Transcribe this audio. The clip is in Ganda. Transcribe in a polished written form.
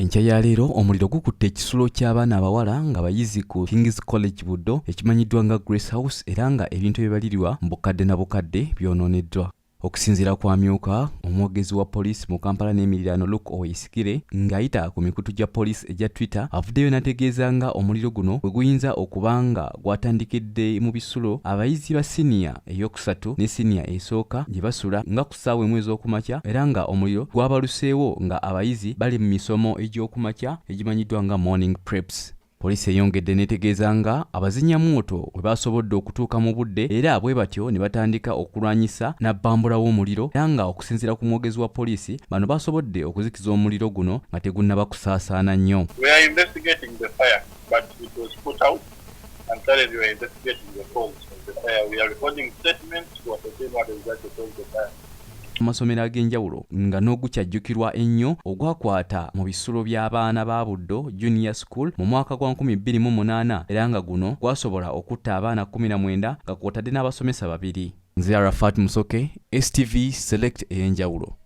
Enkya ya leero omuliro gukutte ekisulo ky'abaana abawala nga bayizi ku King's College Buddo ekimanyiddwa nga Grace House era nga ebintu ebibalirirwa mu bukadde na bukadde byonooneddwa. Okusinziira kwa myuka omwogezi wa poliisi mu Kampala n'emiriraano Luke Owoyesigire ng'ayita ku mikutu gya poliisi egya Twitter avuddeyo n'ategeeza nga omuliro guno bwe guyinza okuba nga gwatandikidde mu bisulo abayizi ba siniya ey'okusatu ne siniya esooka gye basula nga ku ssaawa emu ez'okumakya era nga omuliro gwabaluseewo nga abayizi bali mu misomo egy'okumakya egimanyiddwa nga morning preps. Poliisi eyongedde n'etegeeza nga abazinyamwoto bwe basobodde okutuuka mu budde era bwe batyo ne batandika okulwanyisa n'abbambula w'omuliro era nga okusinziira ku mwogezi wa poliisi bano basobodde okuzikiza omuliro guno nga tegunnaba kusaasaana nnyo. We are investigating the fire, but it was put out and currently we are investigating the cause of the fire. We are recording statements to ascertain what exactly caused the fire. Amasomero ag'enjawulo nga n'ogukyajjukirwa ennyo ogwakwata mu bisulo by'abaana ba Buddo Junior School mu mwaka gwa 2008 era nga guno gwasobola okutta abaana 19 nga kw'otadde n'abasomesa 2. Nze Arafat Musoke, STV Select ey'enjawulo.